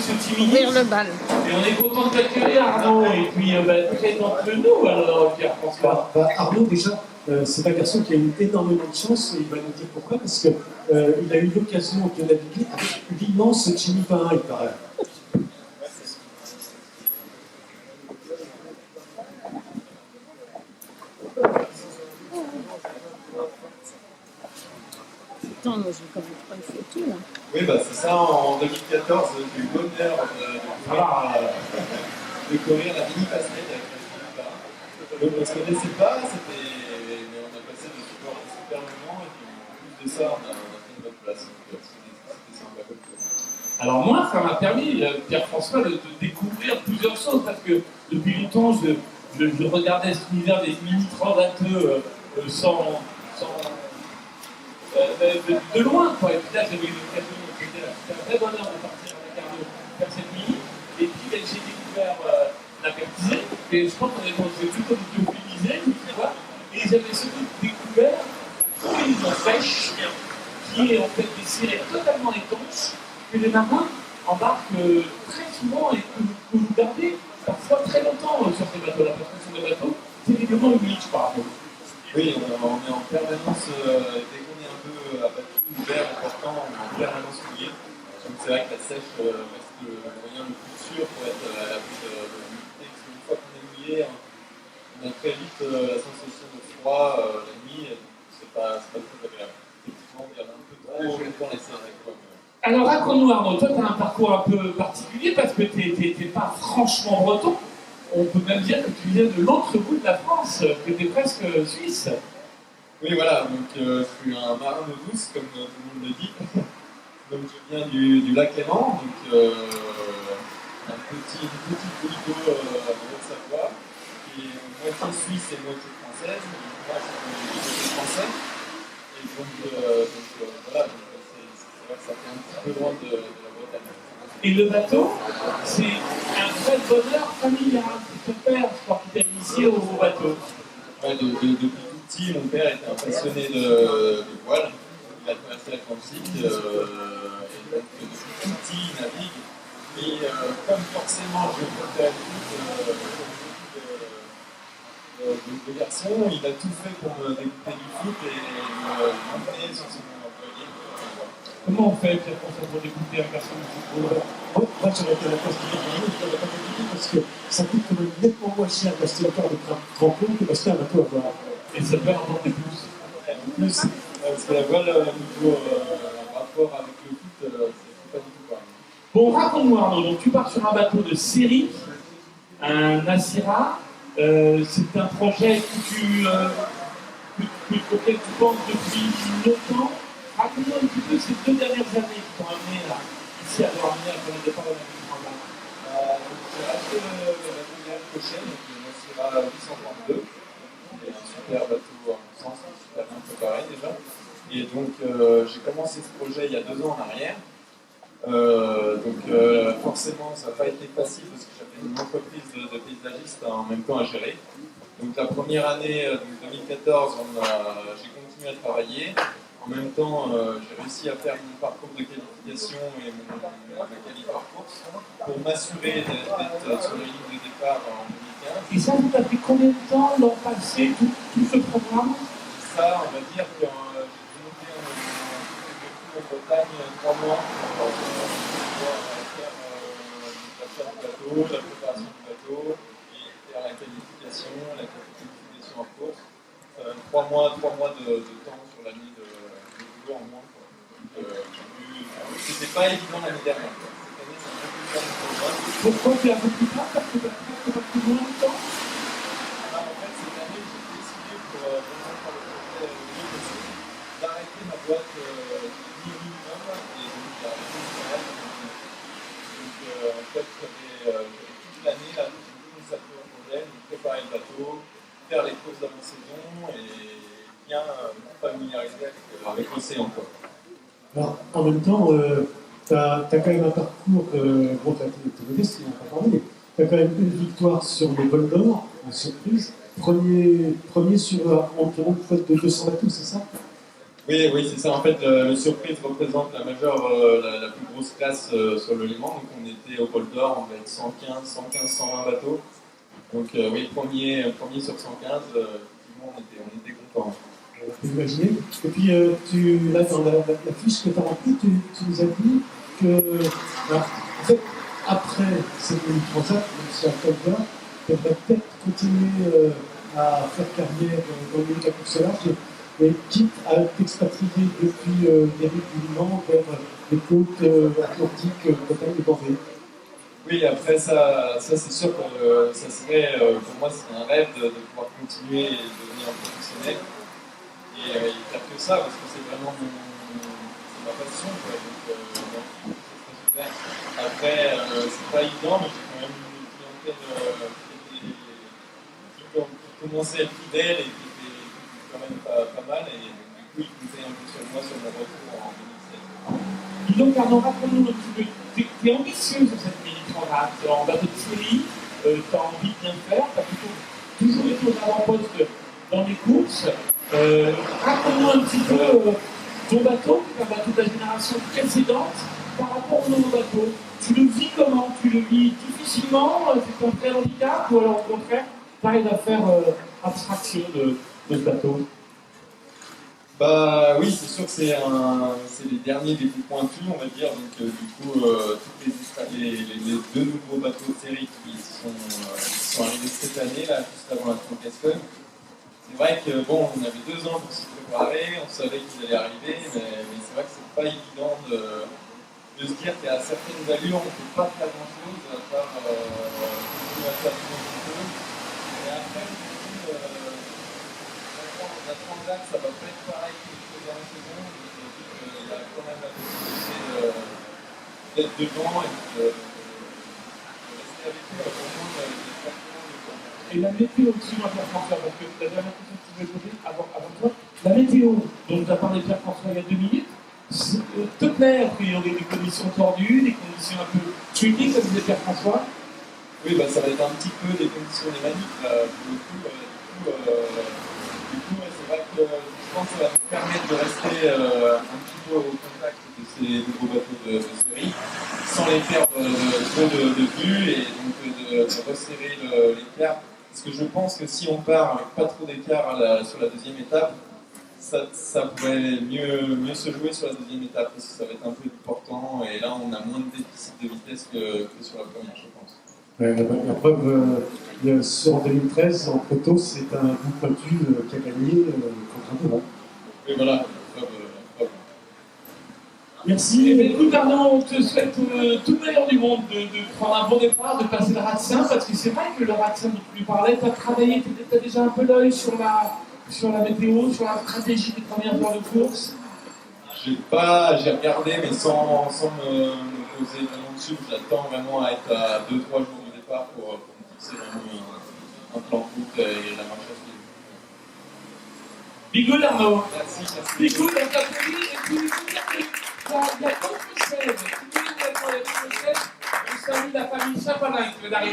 Monsieur Timini. Ouvrir le bal. Et on est content de t'accueillir, Arnaud. Et puis, présente-le-nous, alors, Pierre-François. Arnaud, déjà, c'est un garçon qui a eu énormément de chance, et il va nous dire pourquoi, parce qu'il a eu l'occasion de naviguer avec l'immense Jimmy Pain, il paraît. Attends, moi, je ne connais pas une photo, là. Oui, bah, c'est ça, en 2014, j'ai eu l'honneur de courir la mini passerelle avec la Jimmy Pain. Donc, on ne se connaissait pas, mais on a passé de super moments, et puis en plus de ça, on a fait une bonne place. Donc, c'était sympa comme ça. Alors moi, ça m'a permis, Pierre-François, de découvrir plusieurs choses, parce que depuis longtemps, je regardais cet univers des mini-trains bateaux de loin, quoi. Et puis là, j'avais eu l'occasion, c'était un vrai bonheur de partir avec Arnaud faire cette mini. Et puis j'ai découvert la Pertisée, et je pense qu'on est plutôt lyophilisé, tu vois. Et j'avais surtout découvert la combinaison sèche, qui est en fait des sirènes totalement étanches, que les marins embarquent très souvent et que vous gardez parfois très longtemps sur ces bateaux-là, parce que ce sont des bateaux terriblement humides, je crois. Oui, on est en permanence, dès qu'on est un peu à bateau ouvert, important, on est en permanence mouillé. Donc c'est vrai que la sèche reste le moyen le plus sûr pour être à l'abri de l'humidité. Parce qu'une fois qu'on est mouillé, on a très vite la sensation de froid la nuit, et c'est pas très agréable. Effectivement, on garde un peu trop longtemps les sirènes. Alors raconte-nous, Arnaud, toi tu as un parcours un peu particulier parce que tu n'es pas franchement breton. On peut même dire que tu viens de l'autre bout de la France, que tu es presque suisse. Oui, voilà, donc je suis un marin d'eau douce, comme tout le monde le dit. Donc je viens du lac Léman, donc un petit bout d'eau en Haute-Savoie, qui est moitié suisse et moitié française. Moi, je suis français. Et donc voilà, c'est vrai que ça fait un petit peu loin de la Bretagne. Et le bateau, c'est un vrai bonheur familial. C'est ton père qui t'a initié au bateau. Ouais, depuis tout petit, mon père était un passionné de voile. Il a traversé l'Atlantique. Et donc, depuis tout petit, il navigue. Et comme forcément, je préfère beaucoup de garçons, il a tout fait pour me dégoûter du foot et m'emmener sur son employé. Comment on fait, Pierre-François, pour dégoûter un garçon de football? Moi, j'aurais été à la place du Vietnam, je n'aurais pas compliqué parce que ça coûte quand même nettement moins cher d'acheter un corps de crampons que d'acheter un bateau à voile. Et ça peut rapporter plus. En plus, parce que la voile, niveau rapport avec le foot, c'est pas du tout pareil. Bon, raconte-moi, Arnaud, donc tu pars sur un bateau de série, un Asira. C'est un projet auquel tu penses depuis longtemps. Raconte-moi un petit peu ces 2 dernières années qui t'ont amené là, ici à Douarnenez, après le départ de la Méditerranée. J'ai acheté le bateau Yann Cochet, donc le Nassira 832. C'est un super bateau à mon sens, super bien préparé déjà. Et donc j'ai commencé ce projet il y a 2 ans en arrière. Forcément ça n'a pas été facile parce que j'avais une entreprise de paysagiste en même temps à gérer. Donc la première année, donc 2014, j'ai continué à travailler. En même temps, j'ai réussi à faire mon parcours de qualification et ma qualif parcours pour m'assurer d'être sur les lignes de départ en 2015. Et ça, vous avez pris combien de temps l'an passé, tout ce programme? Ça, on va dire que j'ai monté en Bretagne 3 mois pour pouvoir faire l'achat du bateau, la préparation du bateau et faire la qualification en course. 3 mois de temps sur l'année de boulot en moins. C'était pas évident l'année dernière. Cette année, c'est un peu plus tard pour moi. Pourquoi tu as un peu plus tard? Parce que tu as presque pas plus loin de temps. En fait, cette année, j'ai décidé pour vraiment faire le projet le mieux possible d'arrêter ma boîte de vie minimum et donc j'ai arrêté le travail. Donc en fait, j'avais toute l'année là, j'ai consacré au projet, donc préparer le bateau, faire les courses d'avant-saison et bien me familiariser avec l'océan. Alors, en même temps, tu as quand même un parcours, bon, tu es modeste, on n'a pas parlé, mais tu as quand même une victoire sur les vols d'or, en surprise. Premier sur environ une flotte de 200 bateaux, c'est ça? Oui, oui, c'est ça. En fait, le surprise représente la majeure, la plus grosse classe sur le Léman. Donc, on était au Pôle d'Or, on devait être 120 bateaux. Donc, oui, premier sur 115, effectivement, on était contents. On peut imaginer. Et puis, là, dans la fiche que tu as remplie, tu nous as dit que, en fait, après cette mini transat, même si à Pôle d'Or, tu aimerais peut-être continuer à faire carrière dans le milieu de la course au large, mais quitte à t'expatrier depuis les rives du Liban vers les côtes atlantiques, Bretagne et Corée. Oui, après ça c'est sûr que ça serait, pour moi, c'est un rêve de pouvoir continuer et de devenir professionnel. Et faire que ça, parce que c'est vraiment c'est ma passion, quoi. Donc, c'est très super. Après, c'est pas évident, mais j'ai quand même une clientèle qui commençait à être fidèle et qui était quand même pas mal. Et du coup, ils comptaient un peu sur moi sur mon retour en 2016. Dis donc, Arnaud, raconte-nous un petit peu. Tu es ambitieux sur cette mini transat en bateau de série, tu as envie de bien faire, tu as toujours été aux avant-postes dans les courses. Raconte-nous un petit peu ton bateau, qui est un bateau de la génération précédente, par rapport au nouveau bateau. Tu le vis comment? Tu le vis difficilement? C'est un vrai handicap? Ou alors au contraire, tu arrives à faire abstraction de ce bateau? Bah oui, c'est sûr que c'est les derniers des plus pointus, on va dire. Donc du coup, tous les deux nouveaux bateaux de série qui sont arrivés cette année, là, juste avant la Trans-Gascogne. C'est vrai que bon, on avait 2 ans pour s'y préparer, on savait qu'ils allaient arriver, mais c'est vrai que c'est pas évident de se dire qu'à certaines allures, on ne peut pas faire grand-chose, à part continuer à faire tout ce qu'on peut. Et après, du coup, la Transat, ça va pas être pareil que les dernières saisons. Je me dis qu'il y a quand même la possibilité d'être devant et de rester avec eux au moins les 4 ans. Et la météo aussi, moi, Pierre-François, parce que la dernière question que tu voulais poser avant toi, la météo dont tu as parlé, Pierre-François, il y a 2 minutes, te plaît, a priori, des conditions tordues, des conditions un peu tricky, comme disait Pierre-François? Oui, bah, ça va être un petit peu des conditions némaniques, là, pour le coup. Du coup, ouais, c'est vrai que je pense que ça va nous permettre de rester un petit peu au contact de ces nouveaux bateaux de série, sans les perdre trop de vue et donc de resserrer l'écart. Parce que je pense que si on part avec pas trop d'écart sur la deuxième étape, ça pourrait mieux se jouer sur la deuxième étape, parce que ça va être un peu important, et là on a moins de déficit de vitesse que sur la première, je pense. La preuve, en 2013, en photo, c'est un bout pointu qui a gagné contre un Bourron. Et voilà, la preuve. Merci. Eh bien, écoute, Arnaud, on te souhaite tout le meilleur du monde de prendre un bon départ, de passer le Ratsin, parce que c'est vrai que le Ratsin dont tu lui parlais, tu as travaillé, tu as déjà un peu l'œil sur la météo, sur la stratégie des premières heures de course. J'ai regardé, mais sans me poser vraiment dessus. J'attends vraiment à être à 2-3 jours du départ pour me fixer vraiment un plan de route et la marche à suivre. Be good, Arnaud. Merci. Be good, on t'applaudit, et puis il y a d'autres choses. Si vous voulez être dans les choses, on salue la famille Chapalin qui vient d'arriver.